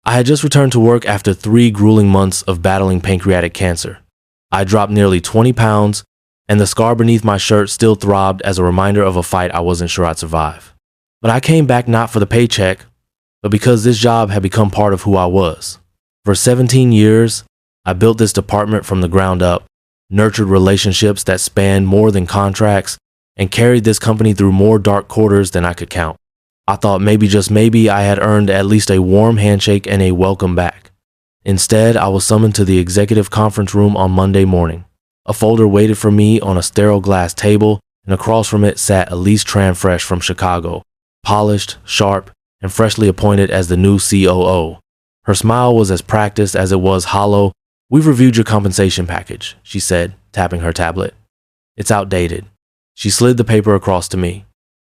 I had just returned to work after 3 grueling months of battling pancreatic cancer. I dropped nearly 20 pounds, and the scar beneath my shirt still throbbed as a reminder of a fight I wasn't sure I'd survive. But I came back not for the paycheck, but because this job had become part of who I was. For 17 years, I built this department from the ground up, nurtured relationships that spanned more than contracts, and carried this company through more dark quarters than I could count. I thought maybe, just maybe, I had earned at least a warm handshake and a welcome back. Instead, I was summoned to the executive conference room on Monday morning. A folder waited for me on a sterile glass table, and across from it sat Elise Tran-Fresh from Chicago, polished, sharp, and freshly appointed as the new COO. Her smile was as practiced as it was hollow. "We've reviewed your compensation package," she said, tapping her tablet. "It's outdated." She slid the paper across to me.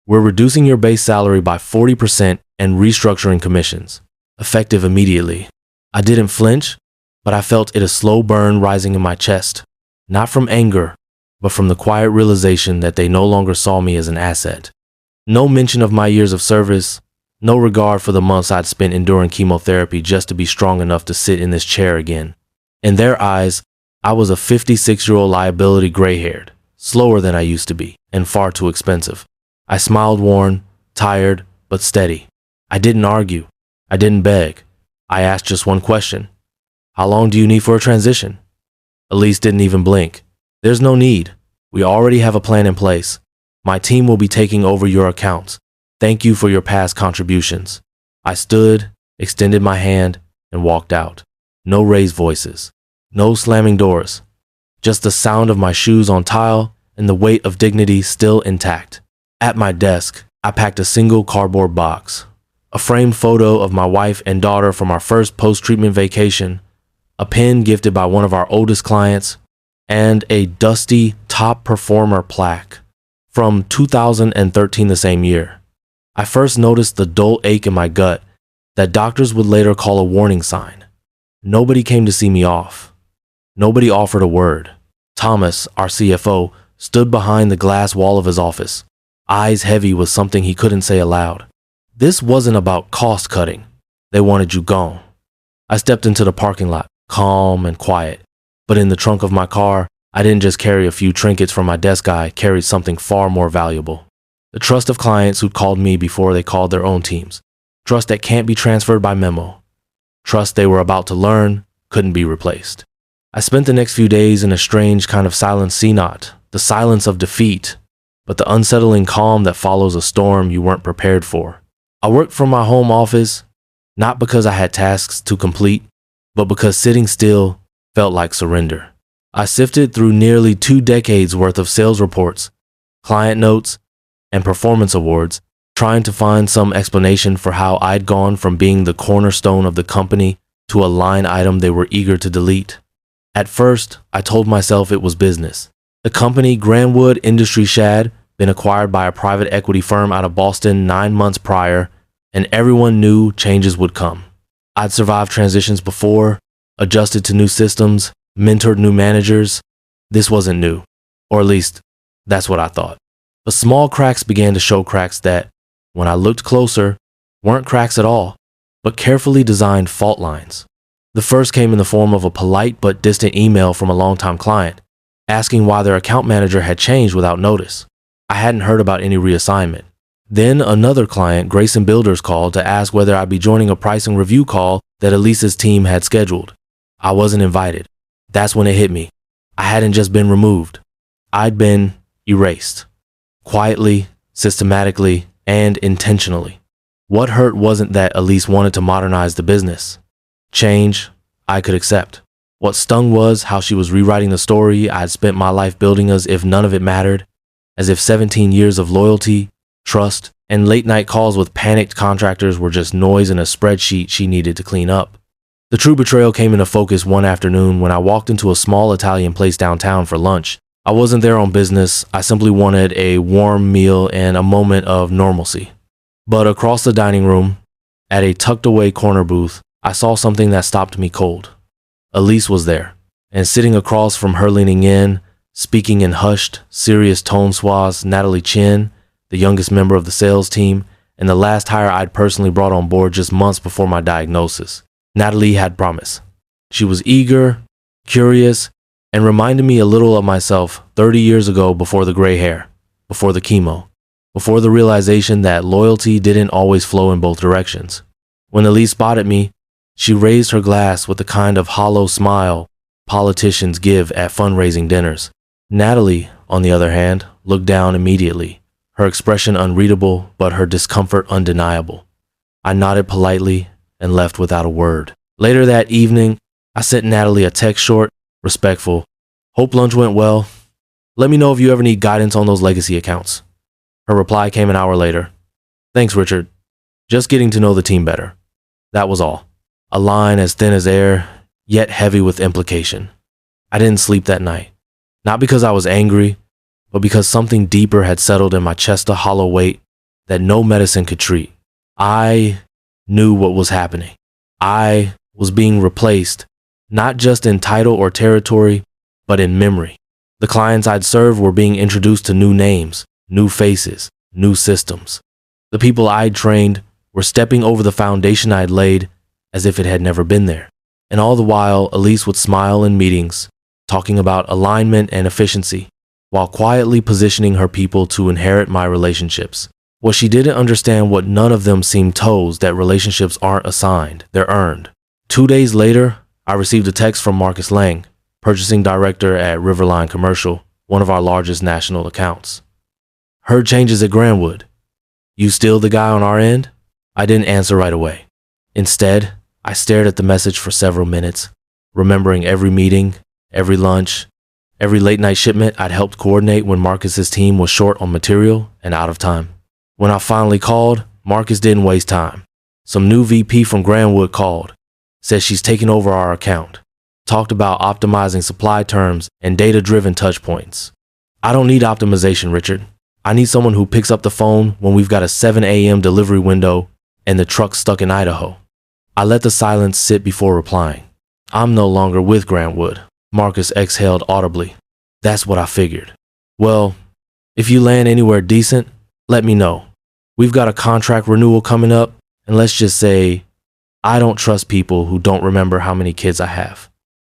"We're reducing your base salary by 40% and restructuring commissions, effective immediately." I didn't flinch, but I felt it a slow burn rising in my chest, not from anger, but from the quiet realization that they no longer saw me as an asset. No mention of my years of service, no regard for the months I'd spent enduring chemotherapy just to be strong enough to sit in this chair again. In their eyes, I was a 56-year-old liability, gray-haired, slower than I used to be, and far too expensive. I smiled, worn, tired, but steady. I didn't argue. I didn't beg. I asked just one question. "How long do you need for a transition?" Elise didn't even blink. "There's no need. We already have a plan in place. My team will be taking over your accounts. Thank you for your past contributions." I stood, extended my hand, and walked out. No raised voices. No slamming doors. Just the sound of my shoes on tile and the weight of dignity still intact. At my desk, I packed a single cardboard box. A framed photo of my wife and daughter from our first post-treatment vacation, a pen gifted by one of our oldest clients, and a dusty top performer plaque from 2013, the same year. I first noticed the dull ache in my gut that doctors would later call a warning sign. Nobody came to see me off. Nobody offered a word. Thomas, our CFO, stood behind the glass wall of his office, eyes heavy with something he couldn't say aloud. This wasn't about cost cutting. They wanted you gone. I stepped into the parking lot, calm and quiet. But in the trunk of my car, I didn't just carry a few trinkets from my desk. I carried something far more valuable. The trust of clients who'd called me before they called their own teams. Trust that can't be transferred by memo. Trust they were about to learn couldn't be replaced. I spent the next few days in a strange kind of silence, the silence of defeat, but the unsettling calm that follows a storm you weren't prepared for. I worked from my home office, not because I had tasks to complete, but because sitting still felt like surrender. I sifted through nearly 2 decades worth of sales reports, client notes, and performance awards, trying to find some explanation for how I'd gone from being the cornerstone of the company to a line item they were eager to delete. At first, I told myself it was business. The company, Grandwood Industries, had been acquired by a private equity firm out of Boston 9 months prior, and everyone knew changes would come. I'd survived transitions before, adjusted to new systems, mentored new managers. This wasn't new, or at least that's what I thought. But small cracks began to show, cracks that, when I looked closer, weren't cracks at all, but carefully designed fault lines. The first came in the form of a polite but distant email from a longtime client, asking why their account manager had changed without notice. I hadn't heard about any reassignment. Then another client, Grayson Builders, called to ask whether I'd be joining a pricing review call that Elisa's team had scheduled. I wasn't invited. That's when it hit me. I hadn't just been removed. I'd been erased. Quietly, systematically, and intentionally. What hurt wasn't that Elise wanted to modernize the business. Change, I could accept. What stung was how she was rewriting the story I'd spent my life building, as if none of it mattered, as if 17 years of loyalty, trust, and late-night calls with panicked contractors were just noise in a spreadsheet she needed to clean up. The true betrayal came into focus one afternoon when I walked into a small Italian place downtown for lunch. I wasn't there on business. I simply wanted a warm meal and a moment of normalcy. But across the dining room, at a tucked-away corner booth, I saw something that stopped me cold. Elise was there, and sitting across from her, leaning in, speaking in hushed, serious tone swaths, Natalie Chin, the youngest member of the sales team, and the last hire I'd personally brought on board just months before my diagnosis. Natalie had promise. She was eager, curious, and reminded me a little of myself 30 years ago before the gray hair, before the chemo, before the realization that loyalty didn't always flow in both directions. When Elise spotted me, she raised her glass with the kind of hollow smile politicians give at fundraising dinners. Natalie, on the other hand, looked down immediately, her expression unreadable but her discomfort undeniable. I nodded politely and left without a word. Later that evening, I sent Natalie a text short, respectful. Hope lunch went well. Let me know if you ever need guidance on those legacy accounts. Her reply came an hour later. Thanks, Richard. Just getting to know the team better. That was all. A line as thin as air, yet heavy with implication. I didn't sleep that night. Not because I was angry, but because something deeper had settled in my chest, a hollow weight that no medicine could treat. I knew what was happening. I was being replaced, not just in title or territory, but in memory. The clients I'd served were being introduced to new names, new faces, new systems. The people I'd trained were stepping over the foundation I'd laid as if it had never been there. And all the while, Elise would smile in meetings, talking about alignment and efficiency, while quietly positioning her people to inherit my relationships. Well, she didn't understand what none of them seemed toes, that relationships aren't assigned, they're earned. 2 days later, I received a text from Marcus Lang, purchasing director at Riverline Commercial, one of our largest national accounts. Heard changes at Grandwood. You still the guy on our end? I didn't answer right away. Instead, I stared at the message for several minutes, remembering every meeting, every lunch, every late night shipment I'd helped coordinate when Marcus's team was short on material and out of time. When I finally called, Marcus didn't waste time. Some new VP from Grandwood called, said she's taking over our account, talked about optimizing supply terms and data-driven touch points. I don't need optimization, Richard. I need someone who picks up the phone when we've got a 7 a.m. delivery window and the truck's stuck in Idaho. I let the silence sit before replying. I'm no longer with Grandwood. Marcus exhaled audibly. That's what I figured. Well, if you land anywhere decent, let me know. We've got a contract renewal coming up, and let's just say, I don't trust people who don't remember how many kids I have.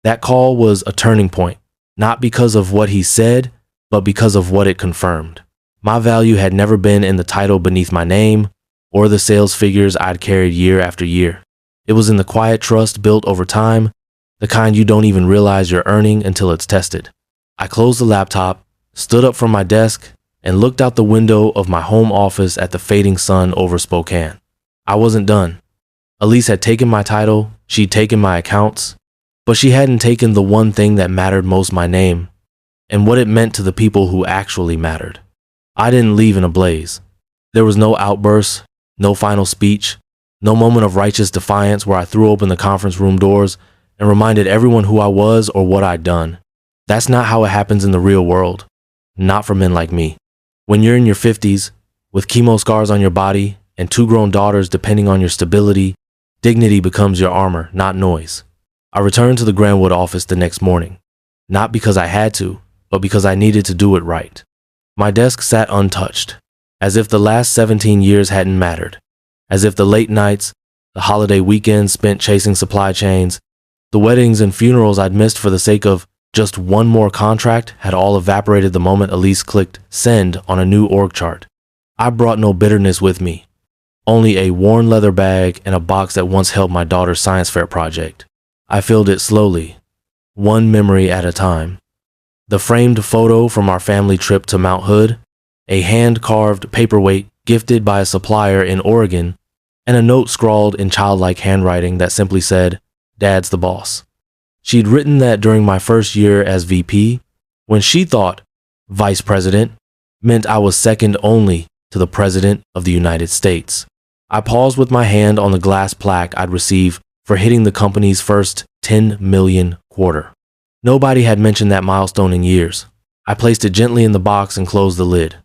That call was a turning point, not because of what he said, but because of what it confirmed. My value had never been in the title beneath my name or the sales figures I'd carried year after year. It was in the quiet trust built over time, the kind you don't even realize you're earning until it's tested. I closed the laptop, stood up from my desk, and looked out the window of my home office at the fading sun over Spokane. I wasn't done. Elise had taken my title, she'd taken my accounts, but she hadn't taken the one thing that mattered most, my name, and what it meant to the people who actually mattered. I didn't leave in a blaze. There was no outburst, no final speech, no moment of righteous defiance where I threw open the conference room doors and reminded everyone who I was or what I'd done. That's not how it happens in the real world. Not for men like me. When you're in your 50s, with chemo scars on your body and 2 grown daughters depending on your stability, dignity becomes your armor, not noise. I returned to the Grandwood office the next morning, not because I had to, but because I needed to do it right. My desk sat untouched, as if the last 17 years hadn't mattered, as if the late nights, the holiday weekends spent chasing supply chains, the weddings and funerals I'd missed for the sake of just one more contract had all evaporated the moment Elise clicked send on a new org chart. I brought no bitterness with me, only a worn leather bag and a box that once held my daughter's science fair project. I filled it slowly, one memory at a time. The framed photo from our family trip to Mount Hood, a hand-carved paperweight gifted by a supplier in Oregon, and a note scrawled in childlike handwriting that simply said, "Dad's the boss." She'd written that during my first year as VP, when she thought vice president meant I was second only to the President of the United States. I paused with my hand on the glass plaque I'd received for hitting the company's first 10 million quarter. Nobody had mentioned that milestone in years. I placed it gently in the box and closed the lid.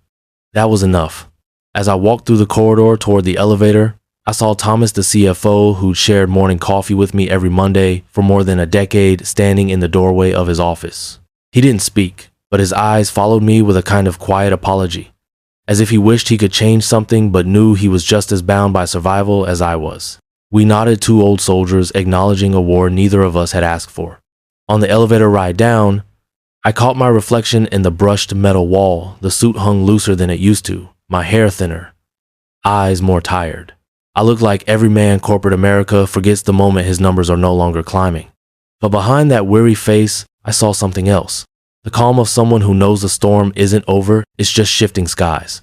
That was enough. As I walked through the corridor toward the elevator, I saw Thomas, the CFO, who'd shared morning coffee with me every Monday for more than a decade, standing in the doorway of his office. He didn't speak, but his eyes followed me with a kind of quiet apology, as if he wished he could change something but knew he was just as bound by survival as I was. We nodded, two old soldiers, acknowledging a war neither of us had asked for. On the elevator ride down, I caught my reflection in the brushed metal wall. The suit hung looser than it used to, my hair thinner, eyes more tired. I looked like every man corporate America forgets the moment his numbers are no longer climbing. But behind that weary face, I saw something else. The calm of someone who knows the storm isn't over, it's just shifting skies.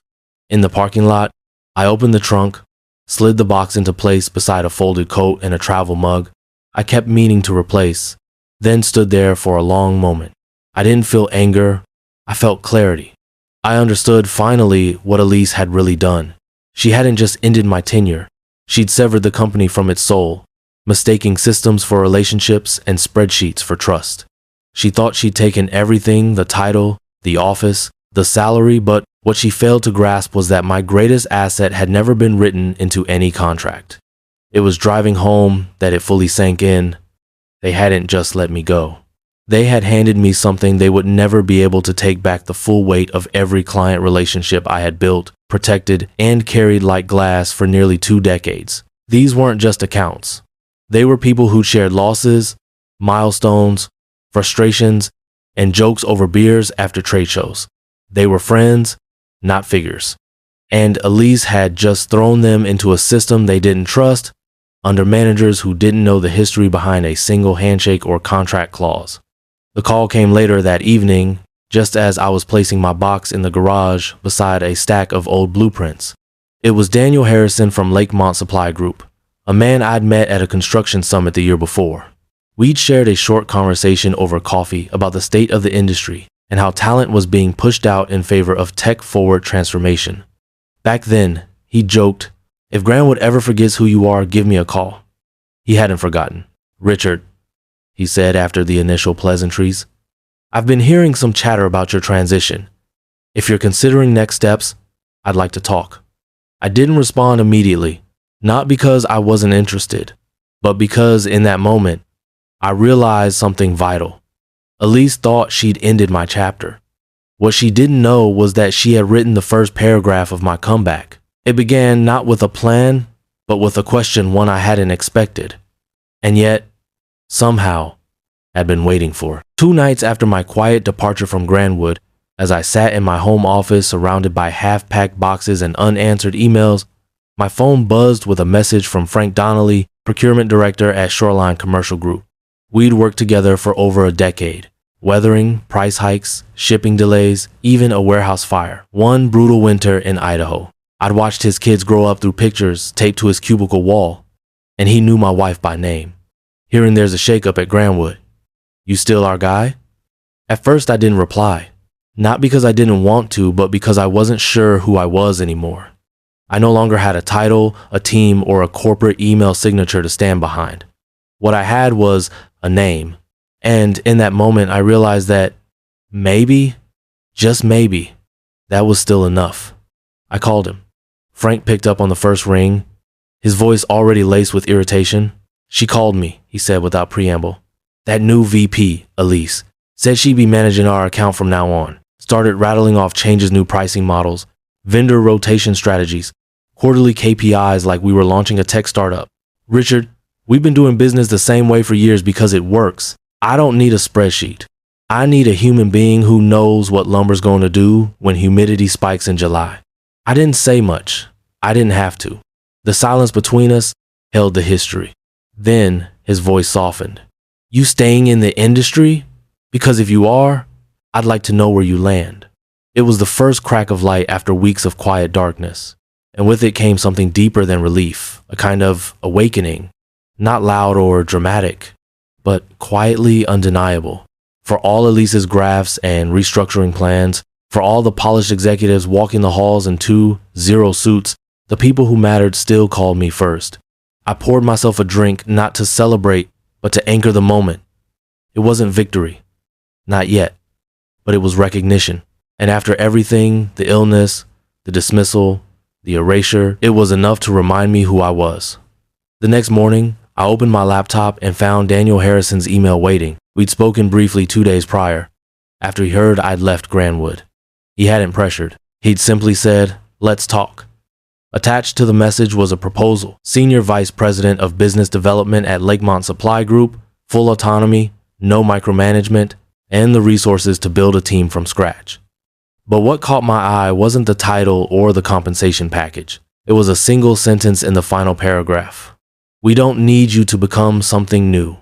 In the parking lot, I opened the trunk, slid the box into place beside a folded coat and a travel mug I kept meaning to replace, then stood there for a long moment. I didn't feel anger, I felt clarity. I understood finally what Elise had really done. She hadn't just ended my tenure, she'd severed the company from its soul, mistaking systems for relationships and spreadsheets for trust. She thought she'd taken everything, the title, the office, the salary, but what she failed to grasp was that my greatest asset had never been written into any contract. It was driving home that it fully sank in. They hadn't just let me go. They had handed me something they would never be able to take back, the full weight of every client relationship I had built, protected, and carried like glass for nearly 2 decades. These weren't just accounts. They were people who shared losses, milestones, frustrations, and jokes over beers after trade shows. They were friends, not figures. And Elise had just thrown them into a system they didn't trust, under managers who didn't know the history behind a single handshake or contract clause. The call came later that evening, just as I was placing my box in the garage beside a stack of old blueprints. It was Daniel Harrison from Lakemont Supply Group, a man I'd met at a construction summit the year before. We'd shared a short conversation over coffee about the state of the industry and how talent was being pushed out in favor of tech-forward transformation. Back then, he joked, "If Granwood ever forgets who you are, give me a call." He hadn't forgotten. "Richard," he said after the initial pleasantries, "I've been hearing some chatter about your transition. If you're considering next steps, I'd like to talk." I didn't respond immediately, not because I wasn't interested, but because in that moment, I realized something vital. Elise thought she'd ended my chapter. What she didn't know was that she had written the first paragraph of my comeback. It began not with a plan, but with a question, one I hadn't expected, and yet, somehow, had been waiting for. 2 nights after my quiet departure from Granwood, as I sat in my home office surrounded by half-packed boxes and unanswered emails, my phone buzzed with a message from Frank Donnelly, procurement director at Shoreline Commercial Group. We'd worked together for over a decade, weathering price hikes, shipping delays, even a warehouse fire. One brutal winter in Idaho, I'd watched his kids grow up through pictures taped to his cubicle wall, and he knew my wife by name. Hearing there's a shakeup at Granwood. "You still our guy?" At first I didn't reply, not because I didn't want to, but because I wasn't sure who I was anymore. I no longer had a title, a team, or a corporate email signature to stand behind. What I had was a name. And in that moment, I realized that maybe, just maybe, that was still enough. I called him. Frank picked up on the first ring, his voice already laced with irritation. "She called me," he said without preamble. "That new VP, Elise, said she'd be managing our account from now on. Started rattling off changes, new pricing models, vendor rotation strategies, quarterly KPIs like we were launching a tech startup. Richard, we've been doing business the same way for years because it works. I don't need a spreadsheet. I need a human being who knows what lumber's going to do when humidity spikes in July." I didn't say much. I didn't have to. The silence between us held the history. Then his voice softened. "You staying in the industry? Because if you are, I'd like to know where you land." It was the first crack of light after weeks of quiet darkness, and with it came something deeper than relief, a kind of awakening, not loud or dramatic, but quietly undeniable. For all Elise's graphs and restructuring plans, for all the polished executives walking the halls in 2-0 suits, the people who mattered still called me first. I poured myself a drink, not to celebrate, but to anchor the moment. It wasn't victory, not yet, but it was recognition. And after everything, the illness, the dismissal, the erasure, it was enough to remind me who I was. The next morning, I opened my laptop and found Daniel Harrison's email waiting. We'd spoken briefly 2 days prior, after he heard I'd left Granwood. He hadn't pressured. He'd simply said, "Let's talk." Attached to the message was a proposal. Senior Vice President of Business Development at Lakemont Supply Group, full autonomy, no micromanagement, and the resources to build a team from scratch. But what caught my eye wasn't the title or the compensation package. It was a single sentence in the final paragraph. We don't need you to become something new.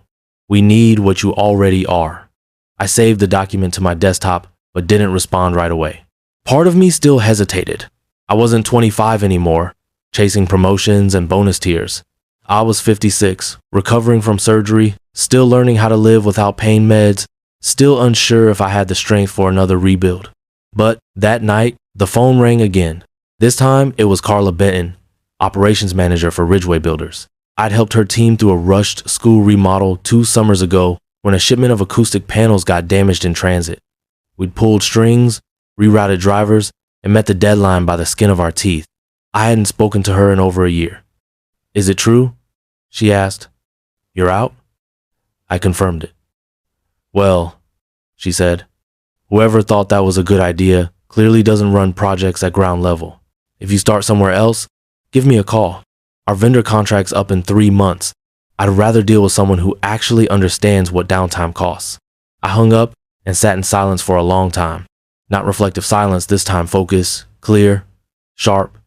We need what you already are. I saved the document to my desktop, but didn't respond right away. Part of me still hesitated. I wasn't 25 anymore, chasing promotions and bonus tiers. I was 56, recovering from surgery, still learning how to live without pain meds, still unsure if I had the strength for another rebuild. But that night, the phone rang again. This time, it was Carla Benton, operations manager for Ridgeway Builders. I'd helped her team through a rushed school remodel 2 summers ago when a shipment of acoustic panels got damaged in transit. We'd pulled strings, rerouted drivers, and met the deadline by the skin of our teeth. I hadn't spoken to her in over a year. Is it true? She asked. You're out? I confirmed it. Well, she said, whoever thought that was a good idea clearly doesn't run projects at ground level. If you start somewhere else, give me a call. Our vendor contract's up in 3 months. I'd rather deal with someone who actually understands what downtime costs. I hung up and sat in silence for a long time. Not reflective silence this time, focus, clear, sharp.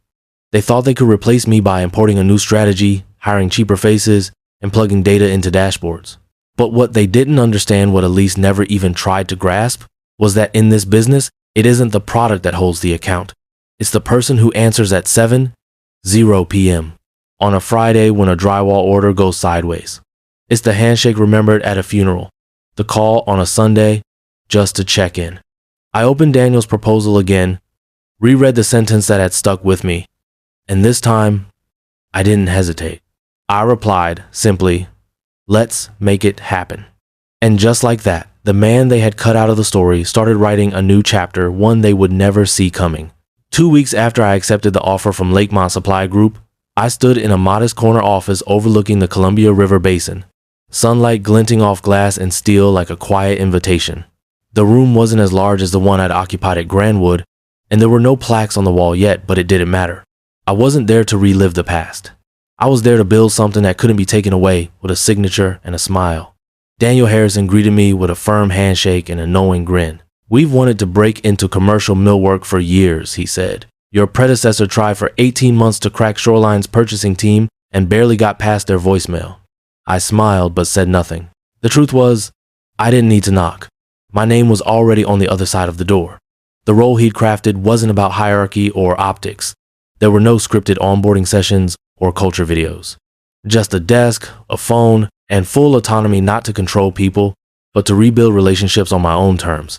They thought they could replace me by importing a new strategy, hiring cheaper faces, and plugging data into dashboards. But what they didn't understand, what Elise never even tried to grasp, was that in this business, it isn't the product that holds the account. It's the person who answers at 7:0 p.m. on a Friday when a drywall order goes sideways. It's the handshake remembered at a funeral, the call on a Sunday just to check in. I opened Daniel's proposal again, reread the sentence that had stuck with me, and this time, I didn't hesitate. I replied simply, let's make it happen. And just like that, the man they had cut out of the story started writing a new chapter, one they would never see coming. 2 weeks after I accepted the offer from Lakemont Supply Group, I stood in a modest corner office overlooking the Columbia River Basin, sunlight glinting off glass and steel like a quiet invitation. The room wasn't as large as the one I'd occupied at Grandwood, and there were no plaques on the wall yet, but it didn't matter. I wasn't there to relive the past. I was there to build something that couldn't be taken away with a signature and a smile. Daniel Harrison greeted me with a firm handshake and a knowing grin. We've wanted to break into commercial millwork for years, he said. Your predecessor tried for 18 months to crack Shoreline's purchasing team and barely got past their voicemail. I smiled but said nothing. The truth was, I didn't need to knock. My name was already on the other side of the door. The role he'd crafted wasn't about hierarchy or optics. There were no scripted onboarding sessions or culture videos. Just a desk, a phone, and full autonomy not to control people, but to rebuild relationships on my own terms.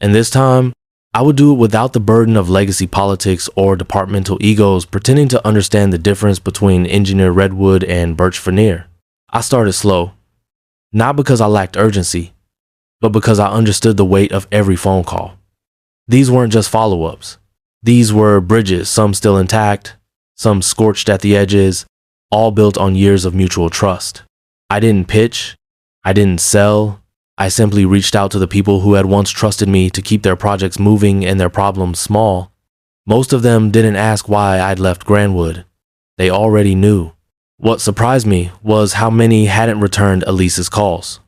And this time, I would do it without the burden of legacy politics or departmental egos pretending to understand the difference between engineer redwood and birch veneer. I started slow, not because I lacked urgency, but because I understood the weight of every phone call. These weren't just follow-ups. These were bridges, some still intact, some scorched at the edges, all built on years of mutual trust. I didn't pitch, I didn't sell, I simply reached out to the people who had once trusted me to keep their projects moving and their problems small. Most of them didn't ask why I'd left Grandwood. They already knew. What surprised me was how many hadn't returned Elise's calls.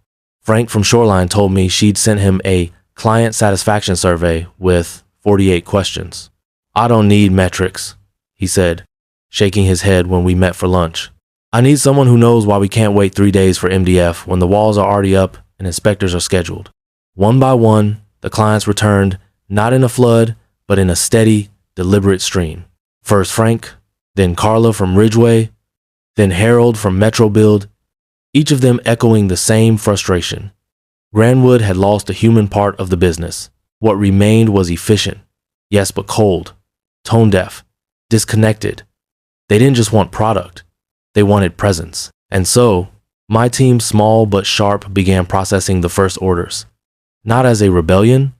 Frank from Shoreline told me she'd sent him a client satisfaction survey with 48 questions. I don't need metrics, he said, shaking his head when we met for lunch. I need someone who knows why we can't wait 3 days for MDF when the walls are already up and inspectors are scheduled. One by one, the clients returned, not in a flood, but in a steady, deliberate stream. First Frank, then Carla from Ridgeway, then Harold from Metro Build, each of them echoing the same frustration. Grandwood had lost the human part of the business. What remained was efficient, yes, but cold, tone deaf, disconnected. They didn't just want product, they wanted presence. And so, my team, small but sharp, began processing the first orders, not as a rebellion,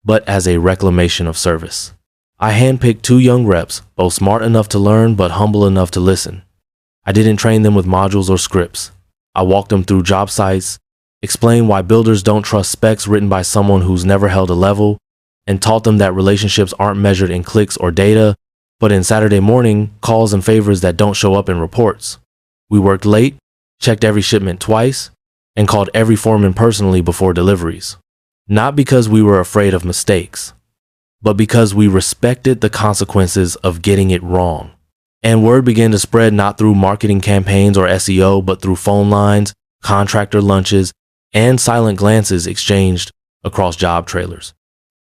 but as a reclamation of service. I handpicked 2 young reps, both smart enough to learn but humble enough to listen. I didn't train them with modules or scripts. I walked them through job sites, explained why builders don't trust specs written by someone who's never held a level, and taught them that relationships aren't measured in clicks or data, Put in Saturday morning calls and favors that don't show up in reports. We worked late, checked every shipment twice, and called every foreman personally before deliveries. Not because we were afraid of mistakes, but because we respected the consequences of getting it wrong. And word began to spread not through marketing campaigns or SEO, but through phone lines, contractor lunches, and silent glances exchanged across job trailers.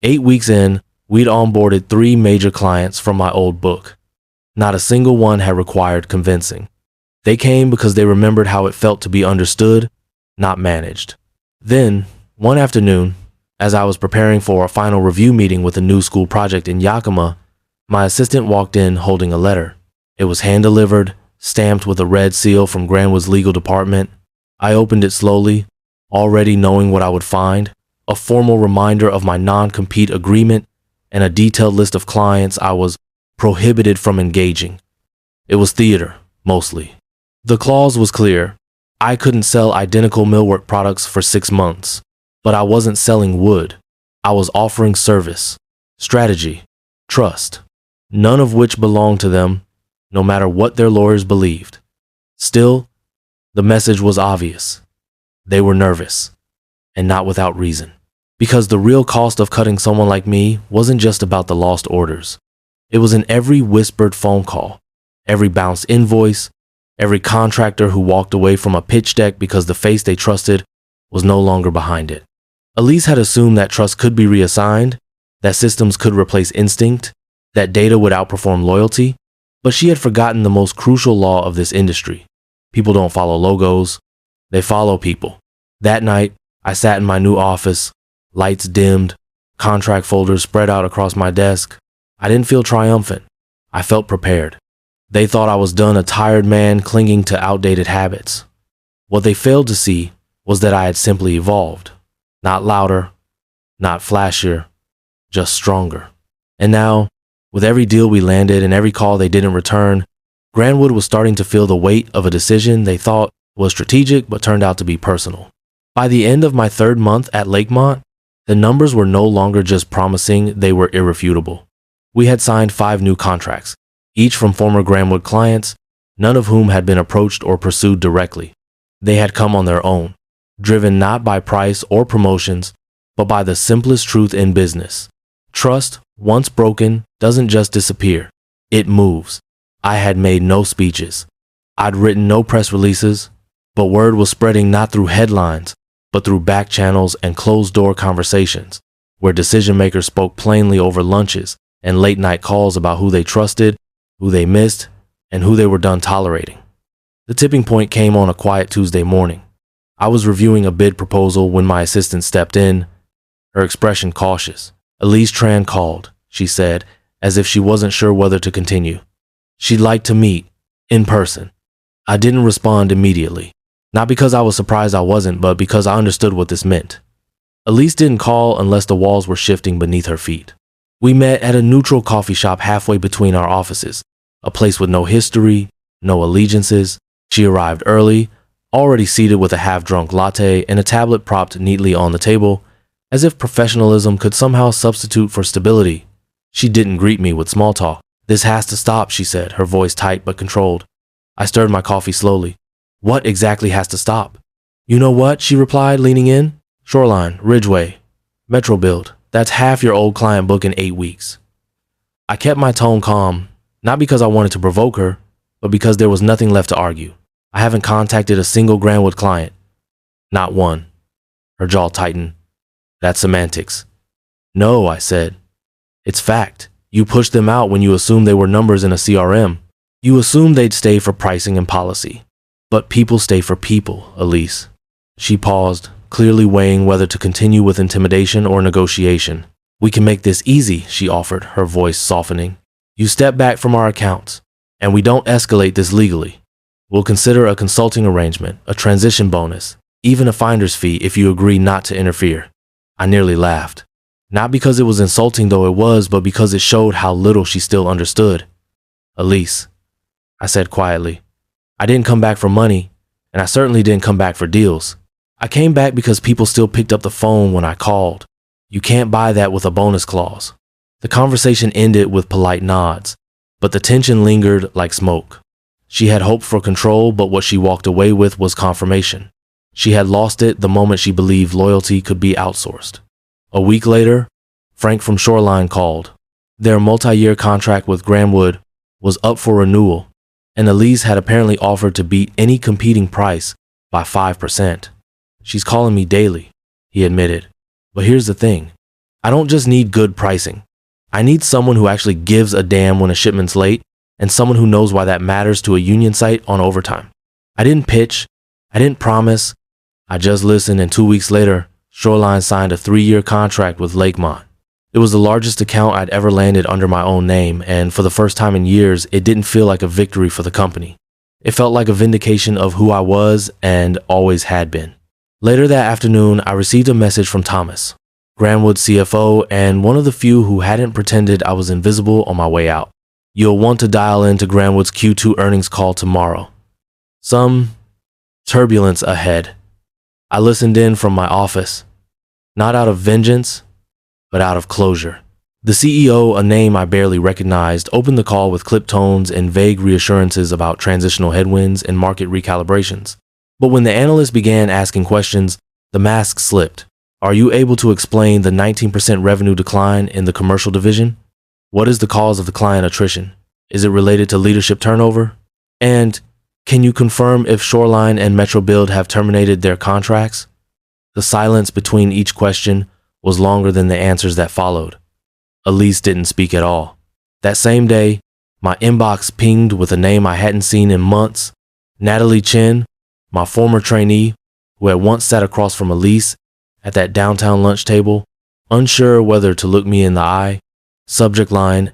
8 weeks in, we'd onboarded 3 major clients from my old book. Not a single one had required convincing. They came because they remembered how it felt to be understood, not managed. Then, one afternoon, as I was preparing for a final review meeting with a new school project in Yakima, my assistant walked in holding a letter. It was hand-delivered, stamped with a red seal from Grandwood's legal department. I opened it slowly, already knowing what I would find, a formal reminder of my non-compete agreement and a detailed list of clients I was prohibited from engaging. It was theater, mostly. The clause was clear. I couldn't sell identical millwork products for 6 months, but I wasn't selling wood. I was offering service, strategy, trust, none of which belonged to them, no matter what their lawyers believed. Still, the message was obvious. They were nervous, and not without reason. Because the real cost of cutting someone like me wasn't just about the lost orders. It was in every whispered phone call, every bounced invoice, every contractor who walked away from a pitch deck because the face they trusted was no longer behind it. Elise had assumed that trust could be reassigned, that systems could replace instinct, that data would outperform loyalty, but she had forgotten the most crucial law of this industry. People don't follow logos, they follow people. That night, I sat in my new office, lights dimmed, contract folders spread out across my desk. I didn't feel triumphant. I felt prepared. They thought I was done, a tired man clinging to outdated habits. What they failed to see was that I had simply evolved. Not louder, not flashier, just stronger. And now, with every deal we landed and every call they didn't return, Grandwood was starting to feel the weight of a decision they thought was strategic but turned out to be personal. By the end of my 3rd month at Lakemont, the numbers were no longer just promising, they were irrefutable. We had signed 5 new contracts, each from former Grandwood clients, none of whom had been approached or pursued directly. They had come on their own, driven not by price or promotions, but by the simplest truth in business. Trust, once broken, doesn't just disappear. It moves. I had made no speeches. I'd written no press releases, but word was spreading not through headlines, but through back channels and closed-door conversations, where decision-makers spoke plainly over lunches and late-night calls about who they trusted, who they missed, and who they were done tolerating. The tipping point came on a quiet Tuesday morning. I was reviewing a bid proposal when my assistant stepped in, her expression cautious. Elise Tran called, she said, as if she wasn't sure whether to continue. She'd like to meet, in person. I didn't respond immediately. Not because I was surprised I wasn't, but because I understood what this meant. Elise didn't call unless the walls were shifting beneath her feet. We met at a neutral coffee shop halfway between our offices, a place with no history, no allegiances. She arrived early, already seated with a half-drunk latte and a tablet propped neatly on the table, as if professionalism could somehow substitute for stability. She didn't greet me with small talk. "This has to stop," she said, her voice tight but controlled. I stirred my coffee slowly. "What exactly has to stop?" "You know what?" she replied, leaning in. "Shoreline, Ridgeway, Metro Build. That's half your old client book in 8 weeks." I kept my tone calm, not because I wanted to provoke her, but because there was nothing left to argue. I haven't contacted a single Grandwood client. Not one. Her jaw tightened. "That's semantics." "No," I said. "It's fact. You pushed them out when you assumed they were numbers in a CRM. You assumed they'd stay for pricing and policy. But people stay for people, Elise." She paused, clearly weighing whether to continue with intimidation or negotiation. "We can make this easy," she offered, her voice softening. "You step back from our accounts, and we don't escalate this legally. We'll consider a consulting arrangement, a transition bonus, even a finder's fee if you agree not to interfere." I nearly laughed. Not because it was insulting, though it was, but because it showed how little she still understood. "Elise," I said quietly, "I didn't come back for money, and I certainly didn't come back for deals. I came back because people still picked up the phone when I called. You can't buy that with a bonus clause." The conversation ended with polite nods. but the tension lingered like smoke. She had hoped for control, but what she walked away with was confirmation. She had lost it the moment she believed loyalty could be outsourced. A week later, Frank from Shoreline called. Their multi-year contract with Grandwood was up for renewal, and Elise had apparently offered to beat any competing price by 5%. She's calling me daily, he admitted. But here's the thing. I don't just need good pricing. I need someone who actually gives a damn when a shipment's late, and someone who knows why that matters to a union site on overtime. I didn't pitch. I didn't promise. I just listened, and 2 weeks later, Shoreline signed a 3-year contract with Lakemont. It was the largest account I'd ever landed under my own name, and for the first time in years, it didn't feel like a victory for the company. It felt like a vindication of who I was and always had been. Later that afternoon, I received a message from Thomas, Grandwood's CFO, and one of the few who hadn't pretended I was invisible on my way out. You'll want to dial into Grandwood's Q2 earnings call tomorrow. Some turbulence ahead. I listened in from my office, not out of vengeance, but out of closure. The CEO, a name I barely recognized, opened the call with clipped tones and vague reassurances about transitional headwinds and market recalibrations. But when the analyst began asking questions, the mask slipped. Are you able to explain the 19% revenue decline in the commercial division? What is the cause of the client attrition? Is it related to leadership turnover? And can you confirm if Shoreline and Metro Build have terminated their contracts? The silence between each question was longer than the answers that followed. Elise didn't speak at all. That same day, my inbox pinged with a name I hadn't seen in months. Natalie Chen, my former trainee, who had once sat across from Elise at that downtown lunch table, unsure whether to look me in the eye. Subject line,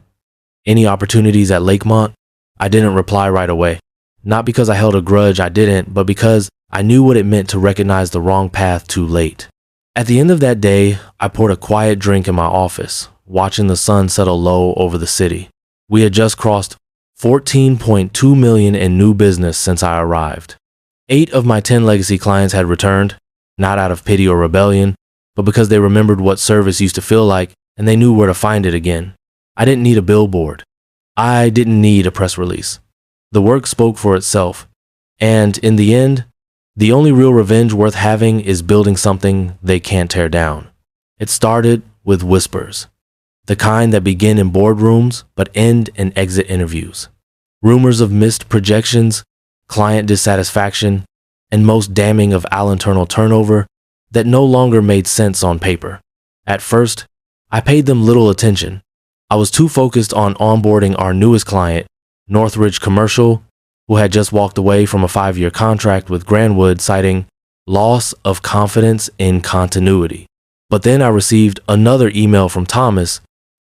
any opportunities at Lakemont? I didn't reply right away. Not because I held a grudge, I didn't, but because I knew what it meant to recognize the wrong path too late. At the end of that day, I poured a quiet drink in my office, watching the sun settle low over the city. We had just crossed $14.2 million in new business since I arrived. 8 of my 10 legacy clients had returned, not out of pity or rebellion, but because they remembered what service used to feel like and they knew where to find it again. I didn't need a billboard. I didn't need a press release. The work spoke for itself, and in the end, the only real revenge worth having is building something they can't tear down. It started with whispers, the kind that begin in boardrooms but end in exit interviews. Rumors of missed projections, client dissatisfaction, and most damning of internal turnover that no longer made sense on paper. At first, I paid them little attention. I was too focused on onboarding our newest client, Northridge Commercial, who had just walked away from a 5-year contract with Grandwood, citing loss of confidence in continuity. But then I received another email from Thomas,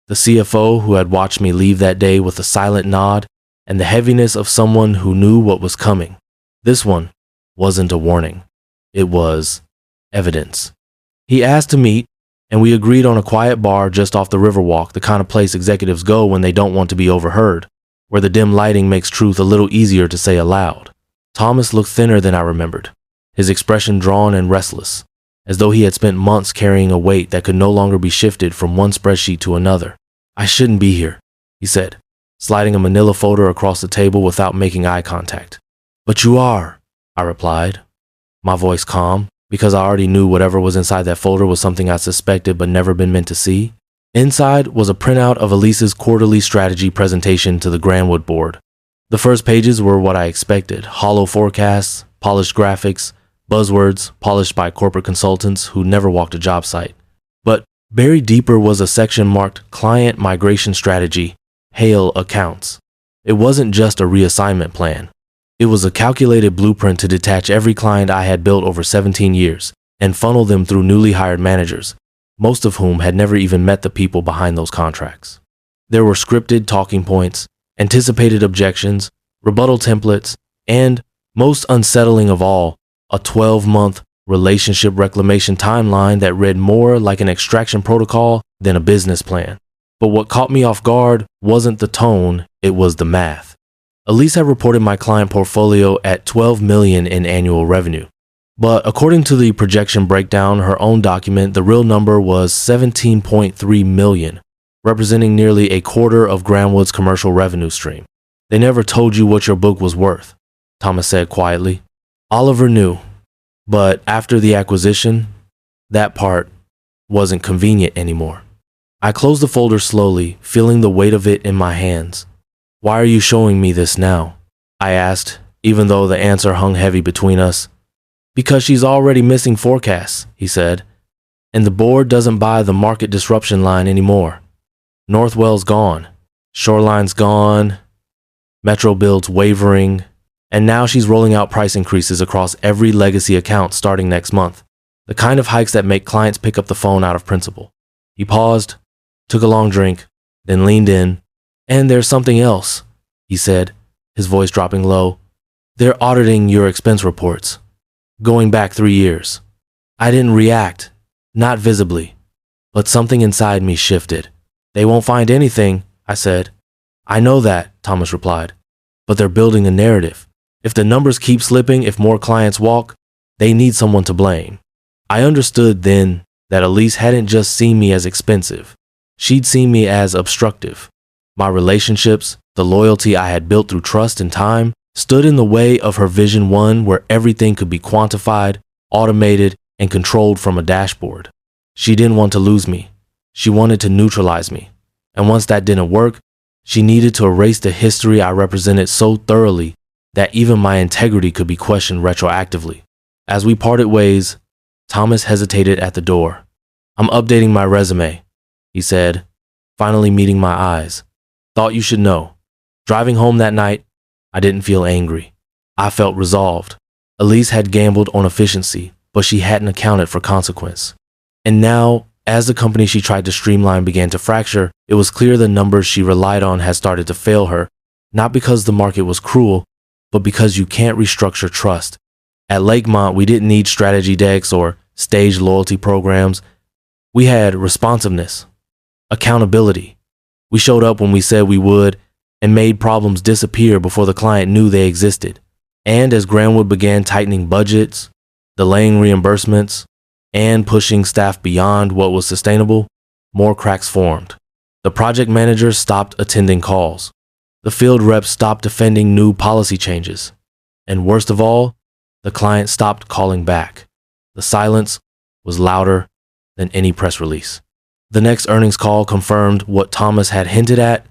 the CFO, who had watched me leave that day with a silent nod and the heaviness of someone who knew what was coming. This one wasn't a warning. It was evidence. He asked to meet, and we agreed on a quiet bar just off the Riverwalk, the kind of place executives go when they don't want to be overheard, where the dim lighting makes truth a little easier to say aloud. Thomas looked thinner than I remembered, his expression drawn and restless, as though he had spent months carrying a weight that could no longer be shifted from one spreadsheet to another. I shouldn't be here, he said, sliding a manila folder across the table without making eye contact. But you are, I replied, my voice calm, because I already knew whatever was inside that folder was something I suspected but never been meant to see. Inside was a printout of Elise's quarterly strategy presentation to the Grandwood board. The first pages were what I expected, hollow forecasts, polished graphics, buzzwords polished by corporate consultants who never walked a job site. But buried deeper was a section marked Client Migration Strategy, Hail Accounts. It wasn't just a reassignment plan. It was a calculated blueprint to detach every client I had built over 17 years and funnel them through newly hired managers, most of whom had never even met the people behind those contracts. There were scripted talking points, anticipated objections, rebuttal templates, and, most unsettling of all, a 12-month relationship reclamation timeline that read more like an extraction protocol than a business plan. But what caught me off guard wasn't the tone, it was the math. Elise had reported my client portfolio at $12 million in annual revenue. But according to the projection breakdown, her own document, the real number was $17.3 million, representing nearly a quarter of Grandwood's commercial revenue stream. They never told you what your book was worth, Thomas said quietly. Oliver knew, but after the acquisition, that part wasn't convenient anymore. I closed the folder slowly, feeling the weight of it in my hands. Why are you showing me this now? I asked, even though the answer hung heavy between us. Because she's already missing forecasts, he said, and the board doesn't buy the market disruption line anymore. Northwell's gone, Shoreline's gone, Metro Build's wavering, and now she's rolling out price increases across every legacy account starting next month. The kind of hikes that make clients pick up the phone out of principle. He paused, took a long drink, then leaned in. And there's something else, he said, his voice dropping low. They're auditing your expense reports, going back 3 years. I didn't react, not visibly, but something inside me shifted. They won't find anything, I said. I know that, Thomas replied, but they're building a narrative. If the numbers keep slipping, if more clients walk, they need someone to blame. I understood then that Elise hadn't just seen me as expensive. She'd seen me as obstructive. My relationships, the loyalty I had built through trust and time, stood in the way of her vision, one where everything could be quantified, automated, and controlled from a dashboard. She didn't want to lose me. She wanted to neutralize me. And once that didn't work, she needed to erase the history I represented so thoroughly that even my integrity could be questioned retroactively. As we parted ways, Thomas hesitated at the door. I'm updating my resume, he said, finally meeting my eyes. Thought you should know. Driving home that night, I didn't feel angry. I felt resolved. Elise had gambled on efficiency, but she hadn't accounted for consequence. And now, as the company she tried to streamline began to fracture, it was clear the numbers she relied on had started to fail her, not because the market was cruel, but because you can't restructure trust. At Lakemont, we didn't need strategy decks or staged loyalty programs. We had responsiveness, accountability. We showed up when we said we would and made problems disappear before the client knew they existed. And as Grandwood began tightening budgets, delaying reimbursements, and pushing staff beyond what was sustainable, more cracks formed. The project managers stopped attending calls. The field reps stopped defending new policy changes. And worst of all, the client stopped calling back. The silence was louder than any press release. The next earnings call confirmed what Thomas had hinted at.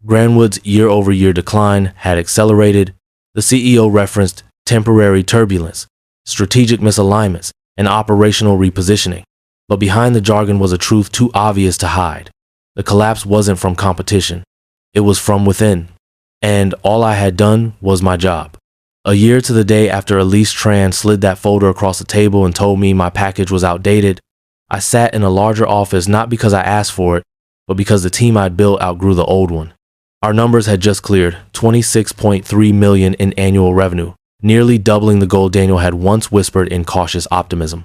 Grandwood's year-over-year decline had accelerated. The CEO referenced temporary turbulence, strategic misalignments, and operational repositioning. But behind the jargon was a truth too obvious to hide. The collapse wasn't from competition. It was from within. And all I had done was my job. A year to the day after Elise Tran slid that folder across the table and told me my package was outdated, I sat in a larger office not because I asked for it, but because the team I'd built outgrew the old one. Our numbers had just cleared $26.3 million in annual revenue, nearly doubling the goal Daniel had once whispered in cautious optimism.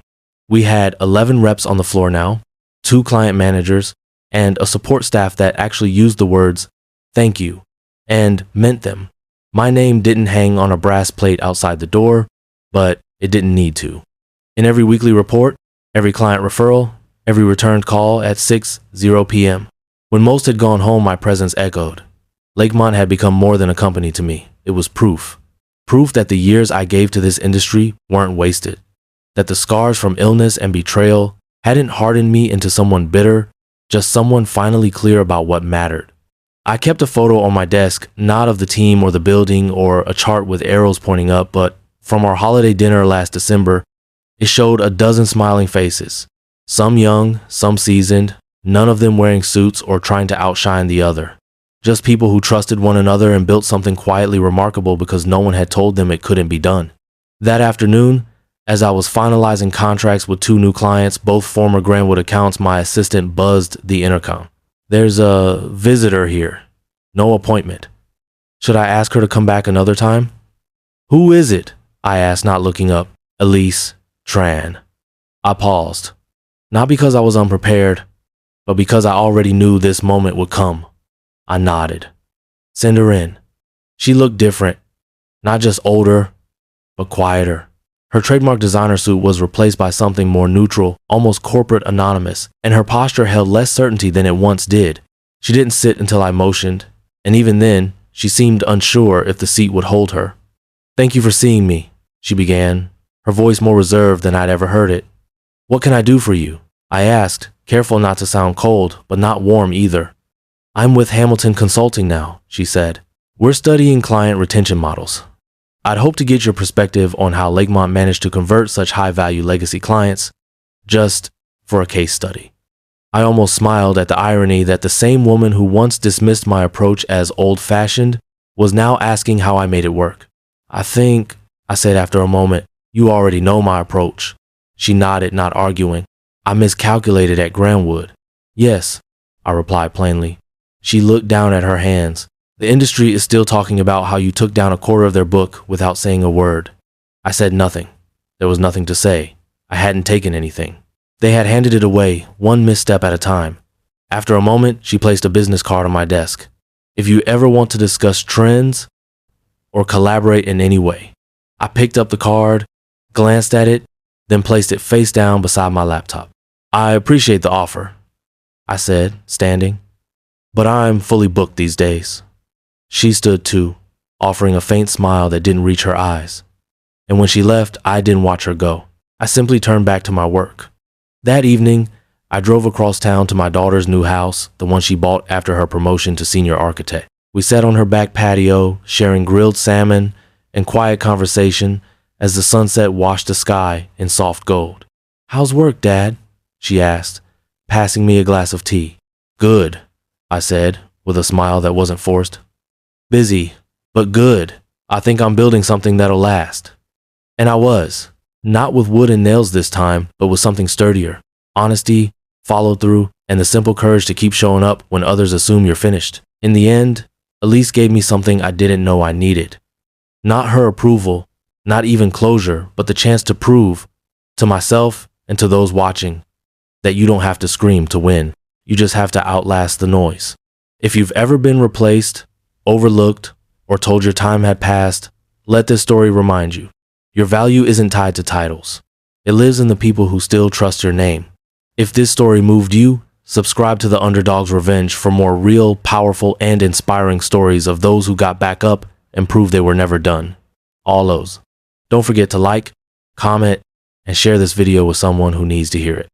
We had 11 reps on the floor now, 2 client managers, and a support staff that actually used the words, "thank you," and meant them. My name didn't hang on a brass plate outside the door, but it didn't need to. In every weekly report, every client referral, every returned call at 6:00 p.m. When most had gone home, my presence echoed. Lakemont had become more than a company to me. It was proof. Proof that the years I gave to this industry weren't wasted. That the scars from illness and betrayal hadn't hardened me into someone bitter, just someone finally clear about what mattered. I kept a photo on my desk, not of the team or the building or a chart with arrows pointing up, but from our holiday dinner last December. It showed a dozen smiling faces, some young, some seasoned, none of them wearing suits or trying to outshine the other. Just people who trusted one another and built something quietly remarkable because no one had told them it couldn't be done. That afternoon, as I was finalizing contracts with 2 new clients, both former Grandwood accounts, my assistant buzzed the intercom. "There's a visitor here. No appointment. Should I ask her to come back another time?" "Who is it?" I asked, not looking up. "Elise Tran." I paused. Not because I was unprepared, but because I already knew this moment would come. I nodded. "Send her in." She looked different, not just older, but quieter. Her trademark designer suit was replaced by something more neutral, almost corporate anonymous, and her posture held less certainty than it once did. She didn't sit until I motioned, and even then, she seemed unsure if the seat would hold her. "Thank you for seeing me," she began, her voice more reserved than I'd ever heard it. "What can I do for you?" I asked, careful not to sound cold, but not warm either. "I'm with Hamilton Consulting now," she said. "We're studying client retention models. I'd hope to get your perspective on how Lakemont managed to convert such high-value legacy clients, just for a case study." I almost smiled at the irony that the same woman who once dismissed my approach as old-fashioned was now asking how I made it work. I said after a moment, "you already know my approach." She nodded, not arguing. "I miscalculated at Grandwood." "Yes," I replied plainly. She looked down at her hands. "The industry is still talking about how you took down a quarter of their book without saying a word." I said nothing. There was nothing to say. I hadn't taken anything. They had handed it away, one misstep at a time. After a moment, she placed a business card on my desk. "If you ever want to discuss trends or collaborate in any way." I picked up the card, glanced at it, then placed it face down beside my laptop. "I appreciate the offer," I said, standing, "but I'm fully booked these days." She stood too, offering a faint smile that didn't reach her eyes. And when she left, I didn't watch her go. I simply turned back to my work. That evening, I drove across town to my daughter's new house, the one she bought after her promotion to senior architect. We sat on her back patio, sharing grilled salmon and quiet conversation as the sunset washed the sky in soft gold. "How's work, Dad?" she asked, passing me a glass of tea. "Good," I said, with a smile that wasn't forced. "Busy, but good. I think I'm building something that'll last." And I was. Not with wood and nails this time, but with something sturdier. Honesty, follow-through, and the simple courage to keep showing up when others assume you're finished. In the end, Elise gave me something I didn't know I needed. Not her approval, not even closure, but the chance to prove, to myself and to those watching, that you don't have to scream to win. You just have to outlast the noise. If you've ever been replaced, overlooked, or told your time had passed, let this story remind you. Your value isn't tied to titles. It lives in the people who still trust your name. If this story moved you, subscribe to the Underdog's Revenge for more real, powerful, and inspiring stories of those who got back up and proved they were never done. All those. Don't forget to like, comment, and share this video with someone who needs to hear it.